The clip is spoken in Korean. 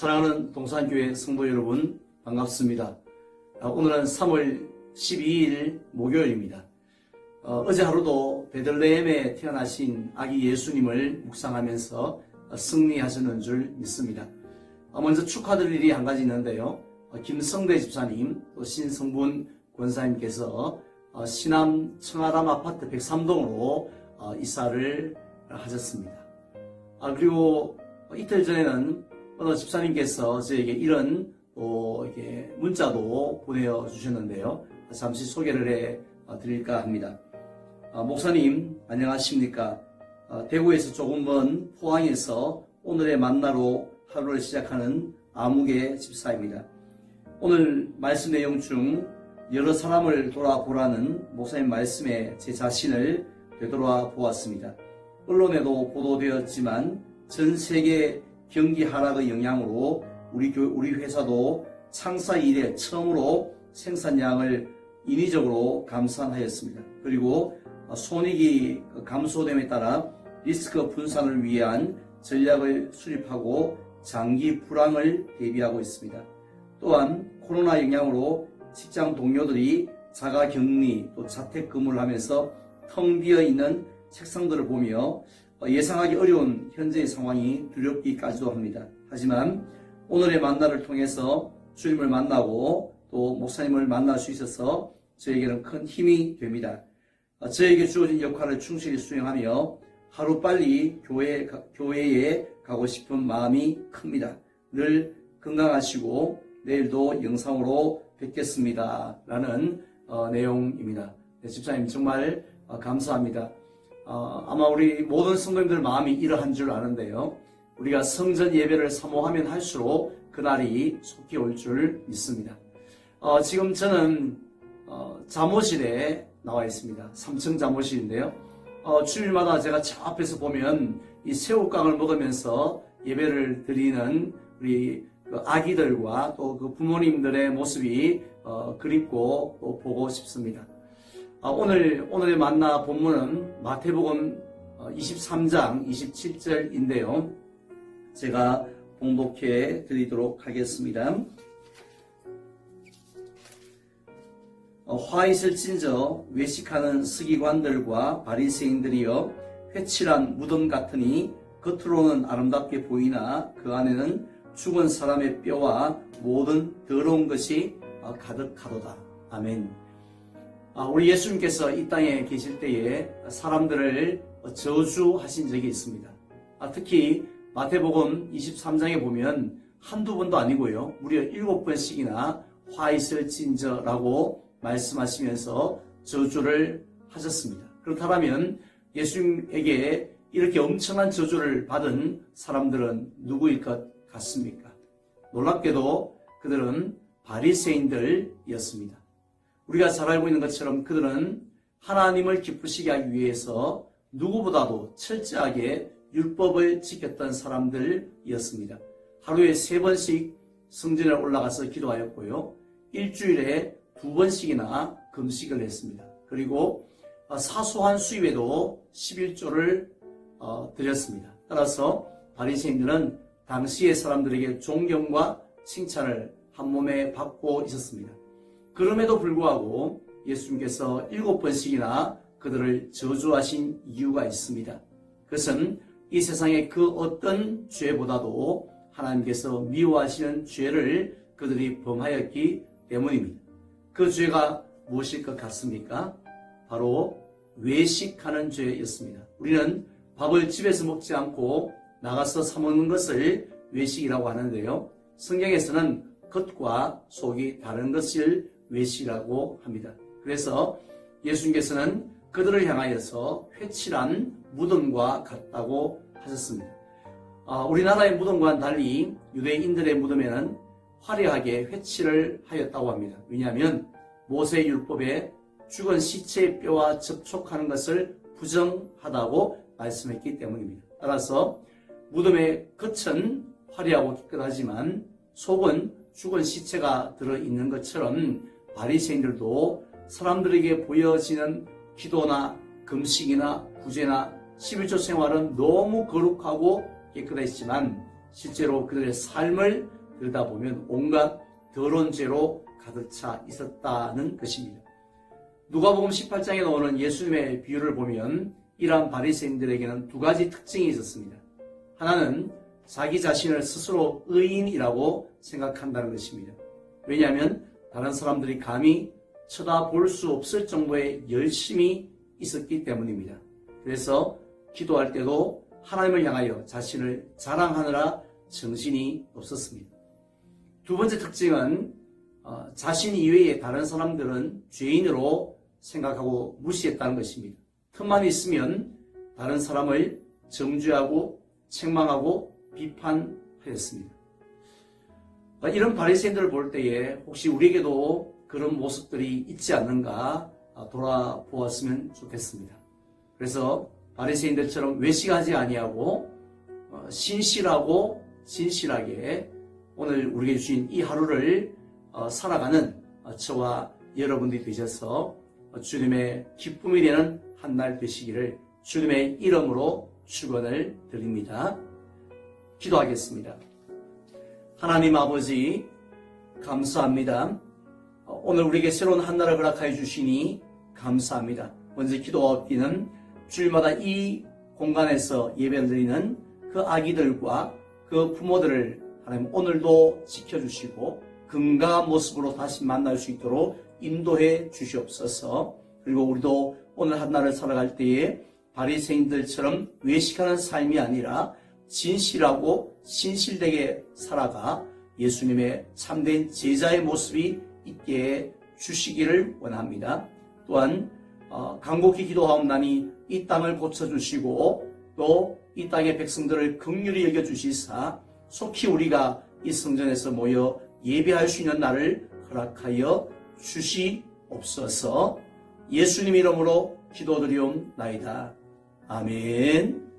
사랑하는 동산교회 성도 여러분, 반갑습니다. 오늘은 3월 12일 목요일입니다. 어제 하루도 베들레헴에 태어나신 아기 예수님을 묵상하면서 승리하셨는 줄 믿습니다. 먼저 축하드릴 일이 한 가지 있는데요. 김성대 집사님, 또 신성분 권사님께서 신암 청아람 아파트 103동으로 이사를 하셨습니다. 그리고 이틀 전에는 어느 집사님께서 저에게 이런 이렇게 문자도 보내주셨는데요. 잠시 소개를 해 드릴까 합니다. 목사님 안녕하십니까? 대구에서 조금 먼 포항에서 오늘의 만나로 하루를 시작하는 아무개 집사입니다. 오늘 말씀 내용 중 여러 사람을 돌아보라는 목사님 말씀에 제 자신을 되돌아 보았습니다. 언론에도 보도되었지만 전 세계 경기 하락의 영향으로 우리 회사도 창사 이래 처음으로 생산량을 인위적으로 감산하였습니다. 그리고 손익이 감소됨에 따라 리스크 분산을 위한 전략을 수립하고 장기 불황을 대비하고 있습니다. 또한 코로나 영향으로 직장 동료들이 자가격리 또 자택근무를 하면서 텅 비어 있는 책상들을 보며 예상하기 어려운 현재의 상황이 두렵기까지도 합니다. 하지만 오늘의 만나를 통해서 주님을 만나고 또 목사님을 만날 수 있어서 저에게는 큰 힘이 됩니다. 저에게 주어진 역할을 충실히 수행하며 하루빨리 교회에 가고 싶은 마음이 큽니다. 늘 건강하시고 내일도 영상으로 뵙겠습니다. 라는 내용입니다. 네, 집사님 정말 감사합니다. 아마 우리 모든 성도님들 마음이 이러한 줄 아는데요. 우리가 성전 예배를 사모하면 할수록 그날이 속히 올 줄 믿습니다. 지금 저는 잠옷실에 나와 있습니다. 3층 잠옷실인데요. 주일마다 제가 저 앞에서 보면 이 새우깡을 먹으면서 예배를 드리는 우리 아기들과 또 그 부모님들의 모습이 그립고 또 보고 싶습니다. 오늘의 만나 본문은 마태복음 23장 27절인데요. 제가 봉독해 드리도록 하겠습니다. 화 있을 진저 외식하는 서기관들과 바리새인들이여 회칠한 무덤 같으니 겉으로는 아름답게 보이나 그 안에는 죽은 사람의 뼈와 모든 더러운 것이 가득하도다. 아멘. 우리 예수님께서 이 땅에 계실 때에 사람들을 저주하신 적이 있습니다. 특히 마태복음 23장에 보면 한두 번도 아니고요. 무려 7번씩이나 화 있을진저라고 말씀하시면서 저주를 하셨습니다. 그렇다면 예수님에게 이렇게 엄청난 저주를 받은 사람들은 누구일 것 같습니까? 놀랍게도 그들은 바리새인들이었습니다. 우리가 잘 알고 있는 것처럼 그들은 하나님을 기쁘시게 하기 위해서 누구보다도 철저하게 율법을 지켰던 사람들이었습니다. 하루에 3번씩 성전에 올라가서 기도하였고요. 일주일에 2번씩이나 금식을 했습니다. 그리고 사소한 수입에도 11조를 드렸습니다. 따라서 바리새인들은 당시의 사람들에게 존경과 칭찬을 한몸에 받고 있었습니다. 그럼에도 불구하고 예수님께서 7번씩이나 그들을 저주하신 이유가 있습니다. 그것은 이 세상의 그 어떤 죄보다도 하나님께서 미워하시는 죄를 그들이 범하였기 때문입니다. 그 죄가 무엇일 것 같습니까? 바로 외식하는 죄였습니다. 우리는 밥을 집에서 먹지 않고 나가서 사 먹는 것을 외식이라고 하는데요. 성경에서는 겉과 속이 다른 것을 외식이라고 합니다. 그래서 예수님께서는 그들을 향하여서 회칠한 무덤과 같다고 하셨습니다. 우리나라의 무덤과는 달리 유대인들의 무덤에는 화려하게 회칠을 하였다고 합니다. 왜냐하면 모세율법에 죽은 시체의 뼈와 접촉하는 것을 부정하다고 말씀했기 때문입니다. 따라서 무덤의 겉은 화려하고 깨끗하지만 속은 죽은 시체가 들어있는 것처럼 바리새인들도 사람들에게 보여지는 기도나 금식이나 구제나 11조 생활은 너무 거룩하고 깨끗했지만 실제로 그들의 삶을 들여다보면 온갖 더러운 죄로 가득 차 있었다는 것입니다. 누가복음 18장에 나오는 예수님의 비유를 보면 이러한 바리새인들에게는 두 가지 특징이 있었습니다. 하나는 자기 자신을 스스로 의인이라고 생각한다는 것입니다. 왜냐하면 다른 사람들이 감히 쳐다볼 수 없을 정도의 열심이 있었기 때문입니다. 그래서 기도할 때도 하나님을 향하여 자신을 자랑하느라 정신이 없었습니다. 두 번째 특징은 자신 이외의 다른 사람들은 죄인으로 생각하고 무시했다는 것입니다. 틈만 있으면 다른 사람을 정죄하고 책망하고 비판하였습니다. 이런 바리새인들을 볼 때에 혹시 우리에게도 그런 모습들이 있지 않는가 돌아보았으면 좋겠습니다. 그래서 바리새인들처럼 외식하지 아니하고 신실하고 진실하게 오늘 우리에게 주신 이 하루를 살아가는 저와 여러분들이 되셔서 주님의 기쁨이 되는 한 날 되시기를 주님의 이름으로 축원을 드립니다. 기도하겠습니다. 하나님 아버지 감사합니다. 오늘 우리에게 새로운 한 날을 허락하여 주시니 감사합니다. 먼저 기도하옵기는 주일마다 이 공간에서 예배를 드리는 그 아기들과 그 부모들을 하나님 오늘도 지켜주시고 건강한 모습으로 다시 만날 수 있도록 인도해 주시옵소서. 그리고 우리도 오늘 한 날을 살아갈 때에 바리새인들처럼 외식하는 삶이 아니라 진실하고 신실되게 살아가 예수님의 참된 제자의 모습이 있게 주시기를 원합니다. 또한 간곡히 기도하옵나니 이 땅을 고쳐주시고 또 이 땅의 백성들을 긍휼히 여겨주시사 속히 우리가 이 성전에서 모여 예배할 수 있는 날을 허락하여 주시옵소서. 예수님 이름으로 기도드리옵나이다. 아멘.